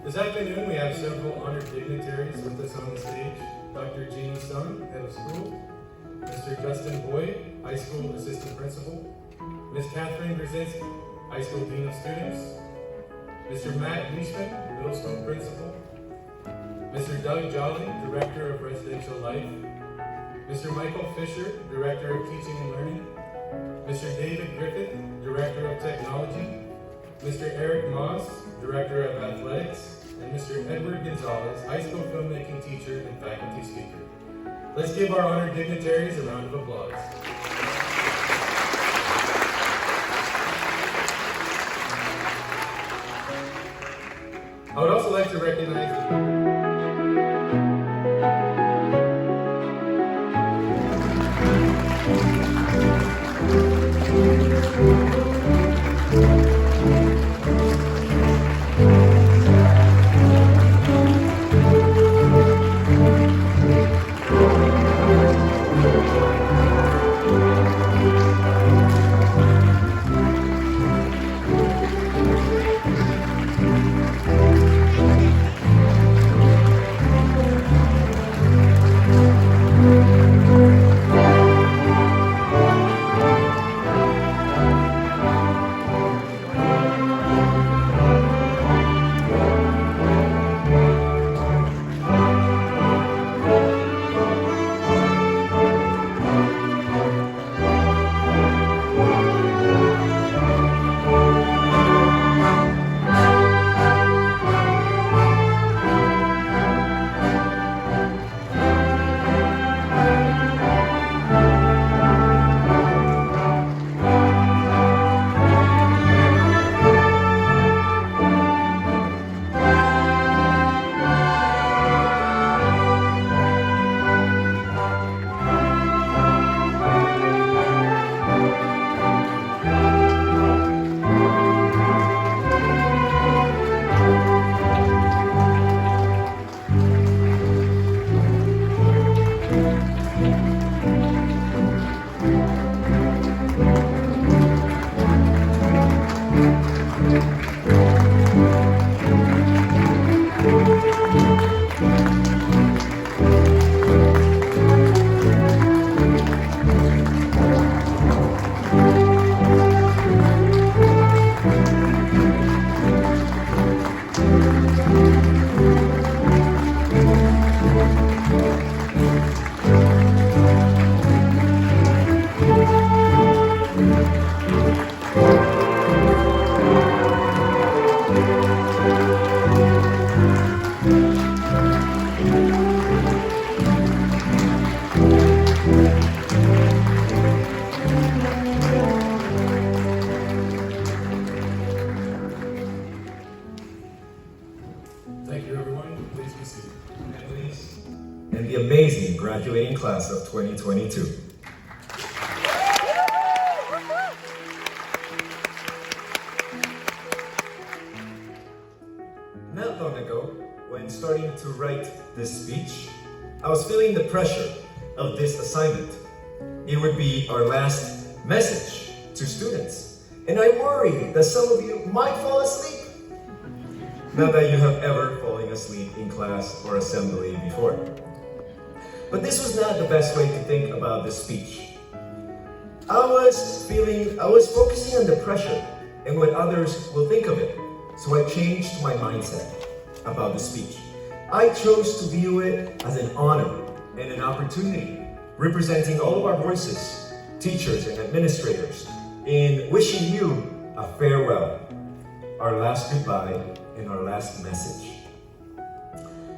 This afternoon, we have several honored dignitaries with us on the stage. Dr. Jean Sung, Head of School, Mr. Justin Boyd, High School Assistant Principal, Ms. Catherine Brzezinski, High School Dean of Students, Mr. Matt Leishman, Middle School Principal, Mr. Doug Jolly, Director of Residential Life, Mr. Michael Fisher, Director of Teaching and Learning, Mr. David Griffith, Director of Technology, Mr. Eric Moss, Director of Athletics, and Mr. Edward Gonzalez, High School Filmmaking Teacher and Faculty Speaker. Let's give our honored dignitaries a round of applause. I would also like to recognize the 2022. Not long ago, when starting to write this speech, I was feeling the pressure of this assignment. It would be our last message to students, and I worried that some of you might fall asleep. Not that you have ever fallen asleep in class or assembly before. But this was not the best way to think about this speech. I was focusing on the pressure and what others will think of it. So I changed my mindset about the speech. I chose to view it as an honor and an opportunity, representing all of our voices, teachers and administrators, in wishing you a farewell, our last goodbye, and our last message.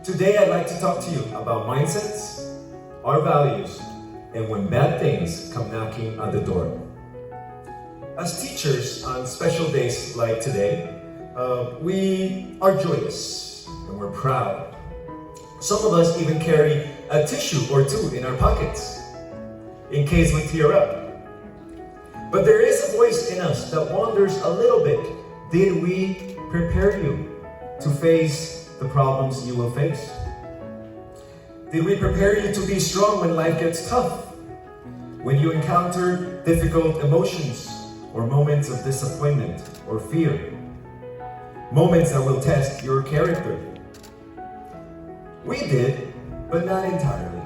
Today I'd like to talk to you about mindsets, our values, and when bad things come knocking on the door. As teachers on special days like today, we are joyous and we're proud. Some of us even carry a tissue or two in our pockets in case we tear up. But there is a voice in us that wonders a little bit. Did we prepare you to face the problems you will face? Did we prepare you to be strong when life gets tough? When you encounter difficult emotions or moments of disappointment or fear? Moments that will test your character. We did, but not entirely.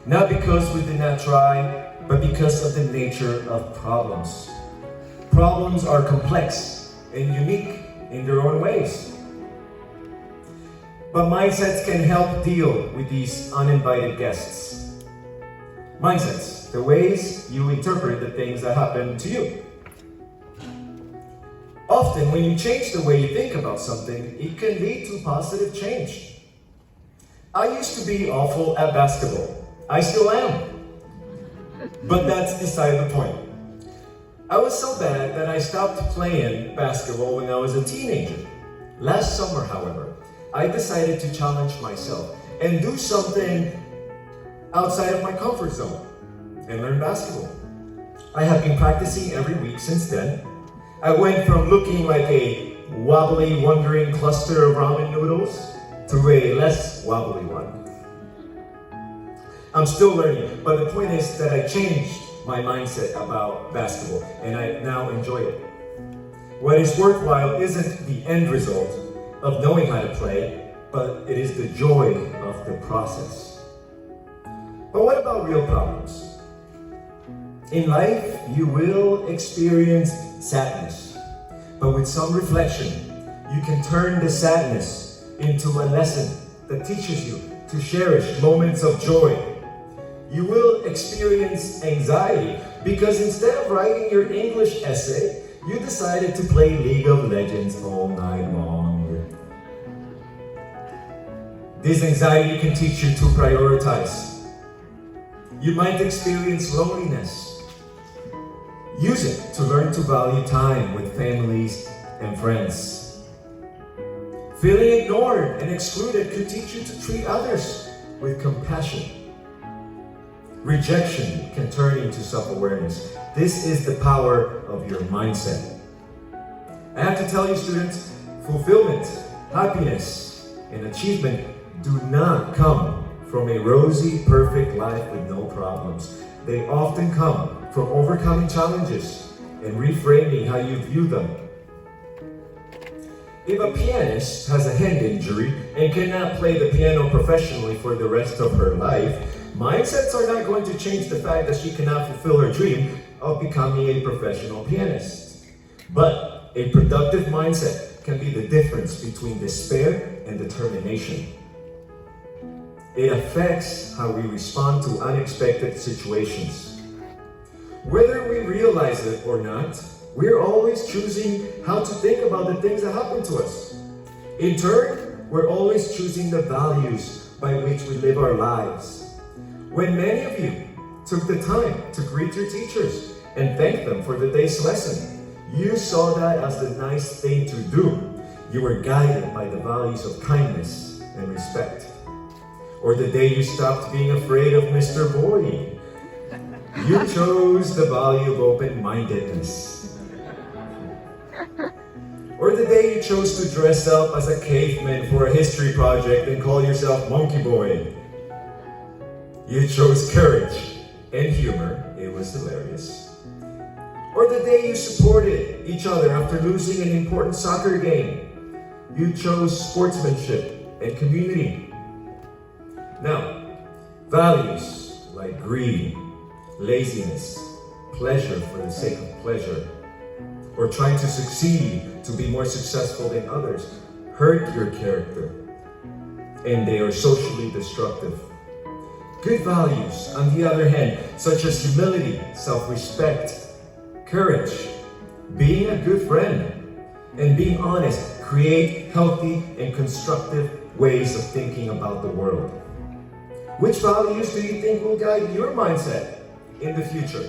Not because we did not try, but because of the nature of problems. Problems are complex and unique in their own ways. But mindsets can help deal with these uninvited guests. Mindsets, the ways you interpret the things that happen to you. Often, when you change the way you think about something, it can lead to positive change. I used to be awful at basketball. I still am. But that's beside the point. I was so bad that I stopped playing basketball when I was a teenager. Last summer, however, I decided to challenge myself and do something outside of my comfort zone and learn basketball. I have been practicing every week since then. I went from looking like a wobbly, wandering cluster of ramen noodles to a less wobbly one. I'm still learning, but the point is that I changed my mindset about basketball and I now enjoy it. What is worthwhile isn't the end result of knowing how to play, but it is the joy of the process. But what about real problems? In life, you will experience sadness, but with some reflection, you can turn the sadness into a lesson that teaches you to cherish moments of joy. You will experience anxiety because instead of writing your English essay, you decided to play League of Legends all night long. This anxiety can teach you to prioritize. You might experience loneliness. Use it to learn to value time with families and friends. Feeling ignored and excluded could teach you to treat others with compassion. Rejection can turn into self-awareness. This is the power of your mindset. I have to tell you, students, fulfillment, happiness, and achievement do not come from a rosy, perfect life with no problems. They often come from overcoming challenges and reframing how you view them. If a pianist has a hand injury and cannot play the piano professionally for the rest of her life, mindsets are not going to change the fact that she cannot fulfill her dream of becoming a professional pianist. But a productive mindset can be the difference between despair and determination. It affects how we respond to unexpected situations. Whether we realize it or not, we're always choosing how to think about the things that happen to us. In turn, we're always choosing the values by which we live our lives. When many of you took the time to greet your teachers and thank them for the day's lesson, you saw that as the nice thing to do. You were guided by the values of kindness and respect. Or the day you stopped being afraid of Mr. Boy. You chose the value of open-mindedness. Or the day you chose to dress up as a caveman for a history project and call yourself Monkey Boy. You chose courage and humor. It was hilarious. Or the day you supported each other after losing an important soccer game. You chose sportsmanship and community. Now, values like greed, laziness, pleasure for the sake of pleasure, or trying to succeed to be more successful than others, hurt your character, and they are socially destructive. Good values, on the other hand, such as humility, self-respect, courage, being a good friend, and being honest, create healthy and constructive ways of thinking about the world. Which values do you think will guide your mindset in the future?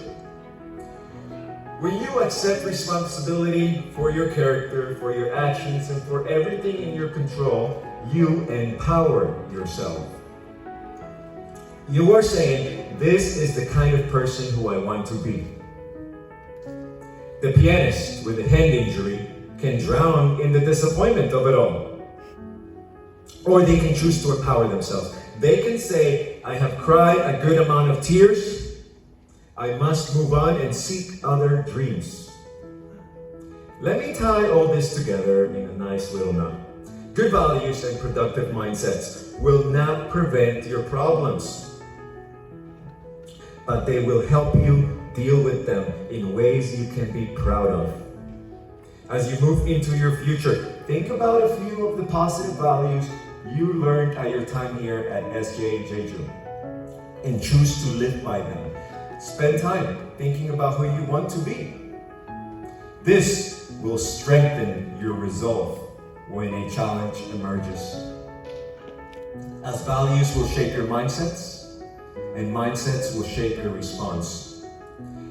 When you accept responsibility for your character, for your actions, and for everything in your control, you empower yourself. You are saying, this is the kind of person who I want to be. The pianist with a hand injury can drown in the disappointment of it all. Or they can choose to empower themselves. They can say, I have cried a good amount of tears. I must move on and seek other dreams. Let me tie all this together in a nice little knot. Good values and productive mindsets will not prevent your problems, but they will help you deal with them in ways you can be proud of. As you move into your future, think about a few of the positive values you learned at your time here at SJ Jeju and choose to live by them. Spend time thinking about who you want to be. This will strengthen your resolve when a challenge emerges. As values will shape your mindsets, and mindsets will shape your response.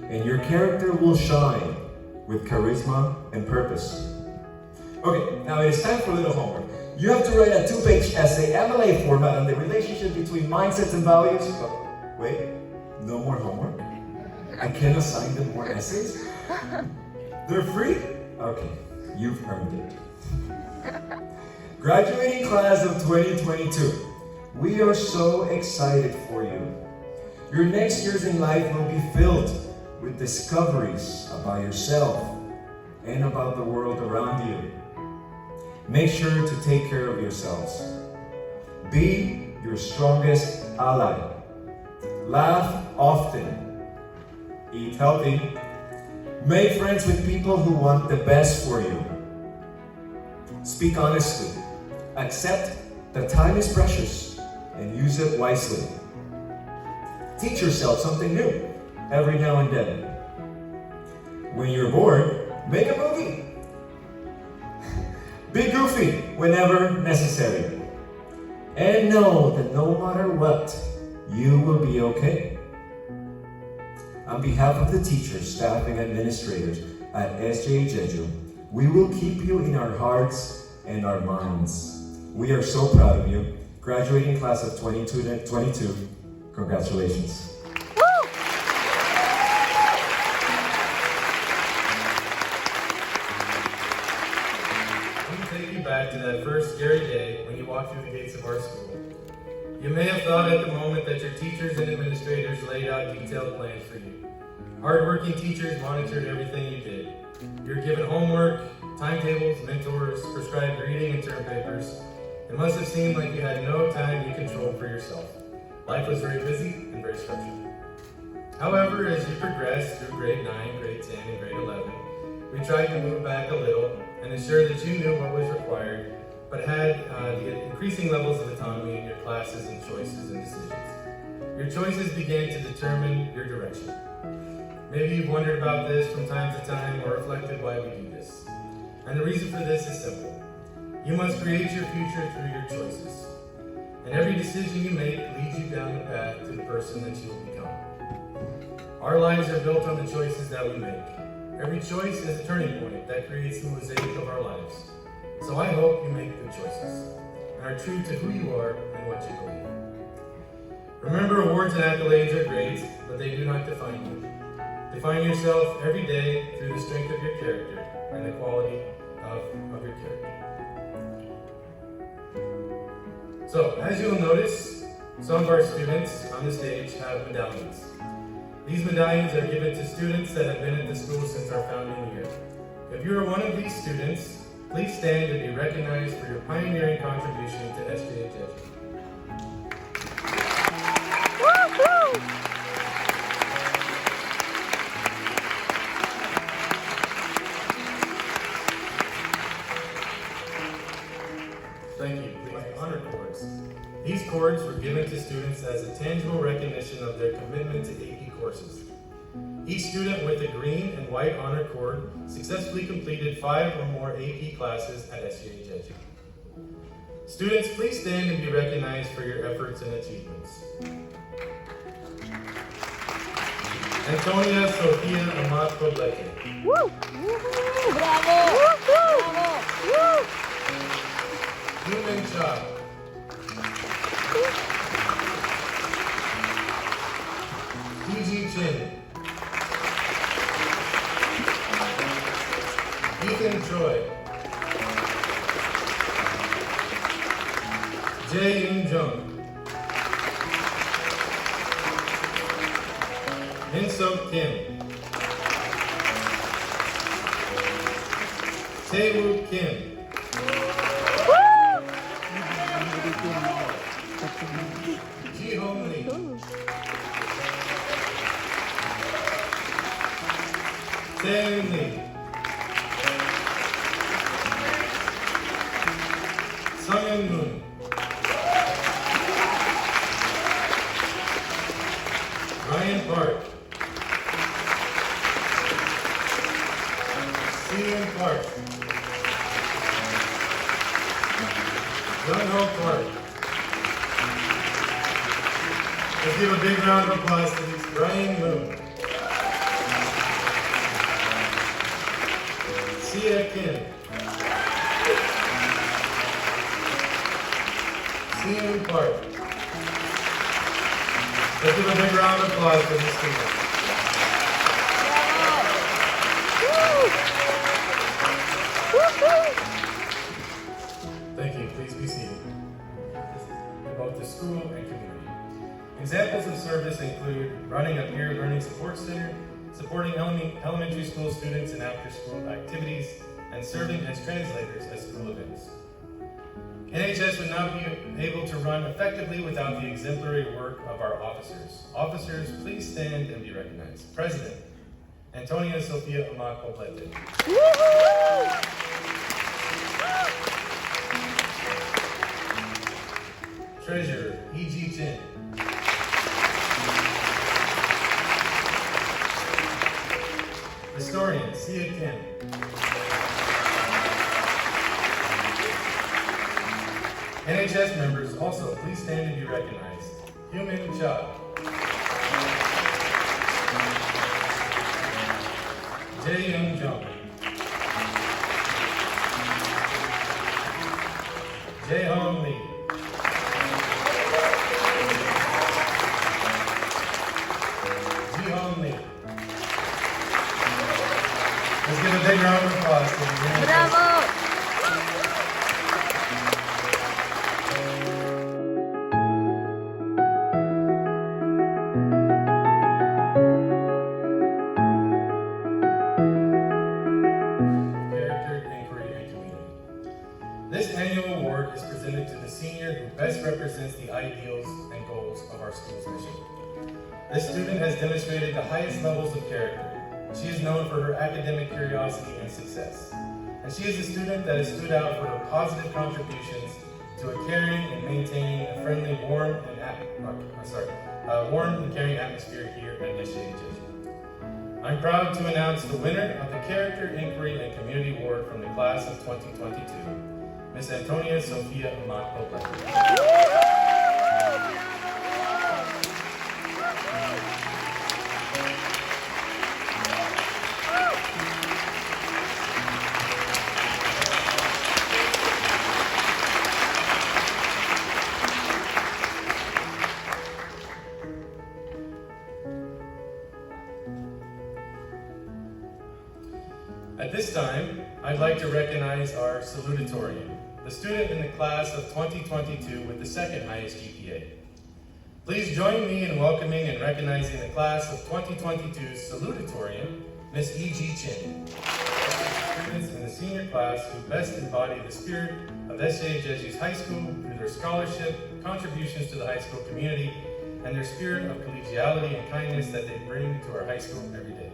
And your character will shine with charisma and purpose. Okay, now it is time for a little homework. You have to write a 2-page essay, MLA format, on the relationship between mindsets and values. Oh, wait, no more homework? I can assign them more essays? They're free? Okay, you've earned it. Graduating class of 2022, we are so excited for you. Your next years in life will be filled with discoveries about yourself and about the world around you. Make sure to take care of yourselves. Be your strongest ally. Laugh often. Eat healthy. Make friends with people who want the best for you. Speak honestly. Accept that time is precious and use it wisely. Teach yourself something new every now and then. When you're bored, make a movie. Be goofy whenever necessary. And know that no matter what, you will be okay. On behalf of the teachers, staff, and administrators at SJ Jeju, we will keep you in our hearts and our minds. We are so proud of you. Graduating class of 2022, congratulations. Back to that first scary day when you walked through the gates of our school. You may have thought at the moment that your teachers and administrators laid out detailed plans for you. Hardworking teachers monitored everything you did. You were given homework, timetables, mentors, prescribed reading and term papers. It must have seemed like you had no time you controlled for yourself. Life was very busy and very structured. However, as you progressed through grade 9, grade 10, and grade 11, we tried to move back a little and ensure that you knew what was required, but had the increasing levels of autonomy in your classes and choices and decisions. Your choices began to determine your direction. Maybe you've wondered about this from time to time or reflected why we do this. And the reason for this is simple. You must create your future through your choices. And every decision you make leads you down the path to the person that you will become. Our lives are built on the choices that we make. Every choice is a turning point that creates the mosaic of our lives. So I hope you make good choices and are true to who you are and what you believe. Remember, awards and accolades are great, but they do not define you. Define yourself every day through the strength of your character and the quality of your character. So, as you will notice, some of our students on the stage have medallions. These medallions are given to students that have been at the school since our founding year. If you are one of these students, please stand and be recognized for your pioneering contribution to SJHS. Thank you. Please, honor cords. These cords were given to students as a tangible recognition of their commitment to AP courses. Each student with a green and white honor cord successfully completed 5 or more AP classes at SJHS. Students, please stand and be recognized for your efforts and achievements. Antonia Sofia Amat Poblete. Woo! Bravo! Bravo! Woo! Human Cha. PG Chin. Ethan Choi. Jae Yoon Jung. Min Sok Kim. Tae-woo Kim. Ji-hong Lee. Tae-eun Lee. Sung-eun Moon. Ryan Park. Steven Park. Young-ho Park. Let's give a big round of applause to these. Ryan Moon. Sia Kim. Steven Park. Let's give a big round of applause for these students. Thank you. Please be seated. About the school and community. Examples of service include running a peer learning support center, supporting elementary school students in after-school activities, and serving as translators at school events. NHS would not be able to run effectively without the exemplary work of our officers. Officers, please stand and be recognized. President, Antonia Sofia Amat Poblete. Treasurer, E.G. Chin. Historian, Sia Kim. NHS members, also, please stand and be recognized. Human Cha. Jae Young Jung. Jae Hong Lee. Ji Hong Lee. Let's give a big round of applause to the Bravo! Character, Inquiry, and Community. This annual award is presented to the senior who best represents the ideals and goals of our school's mission. This student has demonstrated the highest levels of character. She is known for her academic curiosity and success. And she is a student that has stood out for her positive contributions to a caring and maintaining a friendly, warm and caring atmosphere here at SJHS. I'm proud to announce the winner of the Character, Inquiry, and Community Award from the class of 2022, Ms. Antonia Sofia Amat Poblete. At this time, I'd like to recognize our salutatorian, the student in the class of 2022 with the second highest GPA. Please join me in welcoming and recognizing the class of 2022's salutatorian, Ms. E.G. Chin. Students in the senior class who best embody the spirit of SJ Jesu's High School through their scholarship, contributions to the high school community, and their spirit of collegiality and kindness that they bring to our high school every day.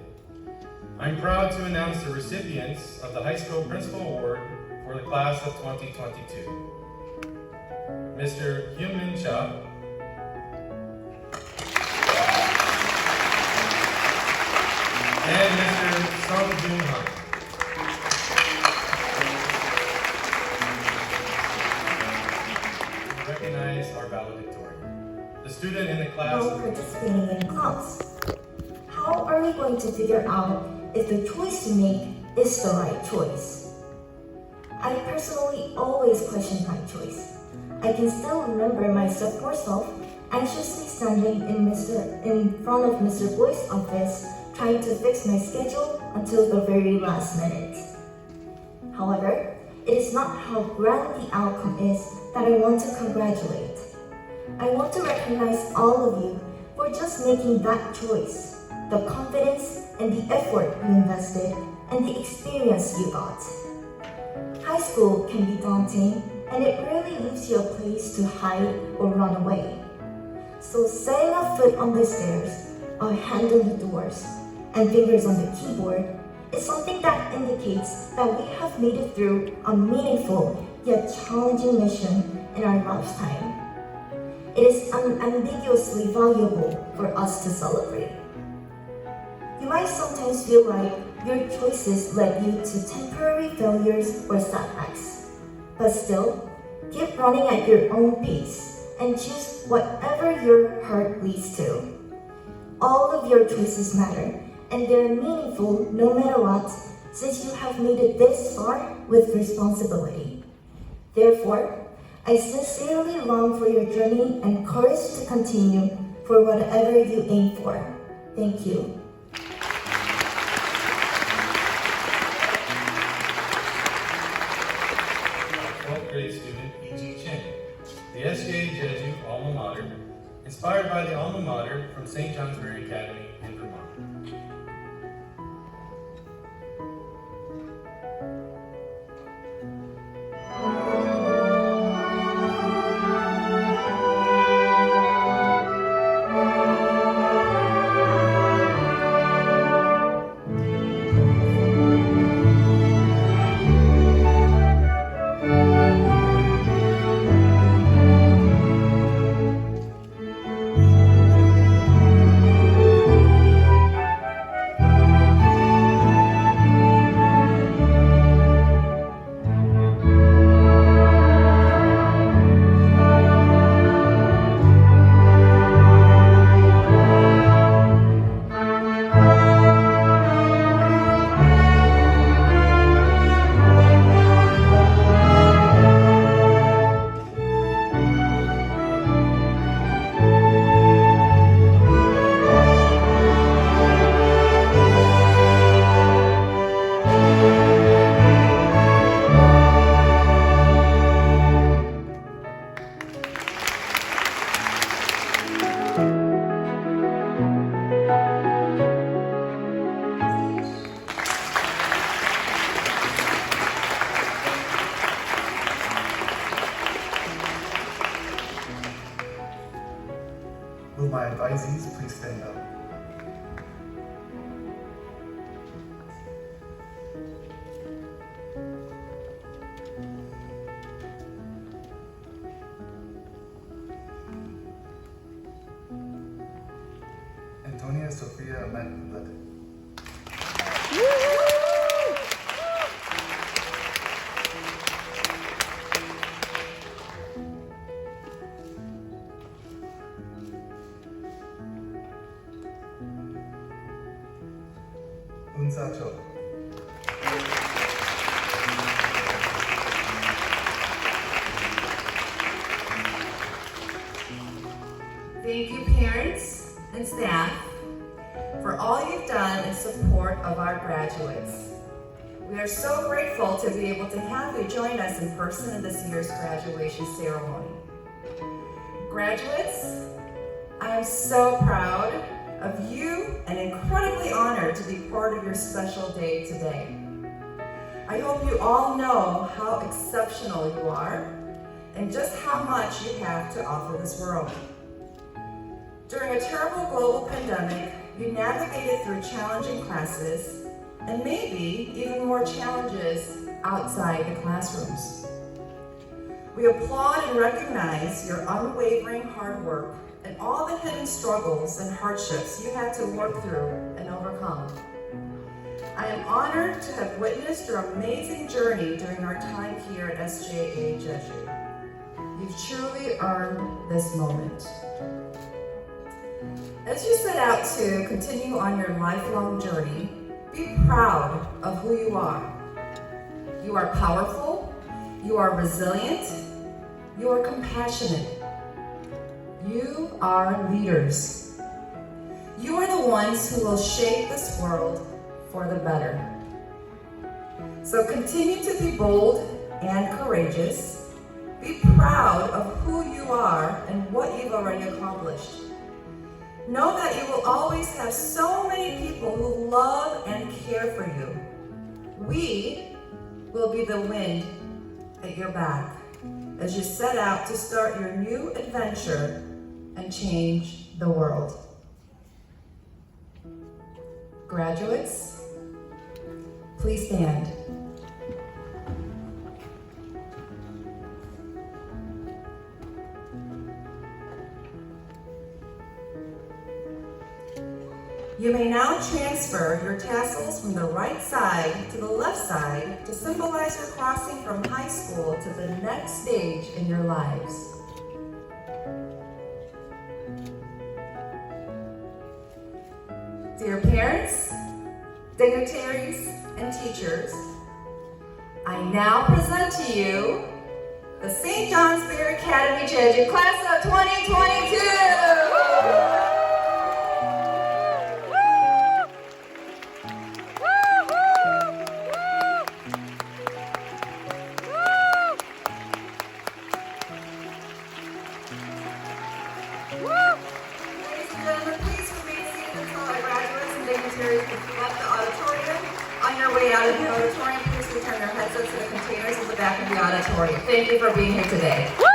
I'm proud to announce the recipients of the High School Principal Award for the class of 2022. Mr. Hyun-Min Cha, and Mr. Sung Joon Han. We recognize our valedictorian, the student in the class. While participating in clubs, how are we going to figure out if the choice we make is the right choice? I personally always question my choice. I can still remember my sophomore self anxiously standing in front of Mr. Boy's office trying to fix my schedule until the very last minute. However, it is not how grand the outcome is that I want to congratulate. I want to recognize all of you for just making that choice, the confidence and the effort you invested, and the experience you got. High school can be daunting, and it rarely leaves you a place to hide or run away. So setting a foot on the stairs, a hand on the doors, and fingers on the keyboard is something that indicates that we have made it through a meaningful yet challenging mission in our lifetime. It is unambiguously valuable for us to celebrate. You might sometimes feel like your choices led you to temporary failures or setbacks, but still, keep running at your own pace and choose whatever your heart leads to. All of your choices matter, and they're meaningful no matter what, since you have made it this far with responsibility. Therefore, I sincerely long for your journey and courage to continue for whatever you aim for. Thank you. 12th grade student E.G. Chen, the SJ Jeju alma mater, inspired by the alma mater from St. Johnsbury Academy in Vermont. Will my advisees please stand up? Antonia Sofia Amet Lede. Unsa Cho. Thank you, parents and staff, for all you've done in support of our graduates. We are so grateful to be able to have you join us in person in this year's graduation ceremony. Graduates, I am so proud of you and incredibly honored to be part of your special day today. I hope you all know how exceptional you are and just how much you have to offer this world. During a terrible global pandemic, you navigated through challenging classes and maybe even more challenges outside the classrooms. We applaud and recognize your unwavering hard work and all the hidden struggles and hardships you had to work through and overcome. I am honored to have witnessed your amazing journey during our time here at SJA Jeju. You've truly earned this moment. As you set out to continue on your lifelong journey, be proud of who you are. You are powerful, you are resilient, you are compassionate. You are leaders. You are the ones who will shape this world for the better. So continue to be bold and courageous. Be proud of who you are and what you've already accomplished. Know that you will always have so many people who love and care for you. We will be the wind at your back as you set out to start your new adventure and change the world. Graduates, please stand. You may now transfer your tassels from the right side to the left side to symbolize your crossing from high school to the next stage in your lives. Dear parents, dignitaries, and teachers, I now present to you the St. John's Beer Academy Jeju Class of 2022! Left the auditorium. On your way out of the auditorium, please return your headsets to the containers at the back of the auditorium. Thank you for being here today. Woo!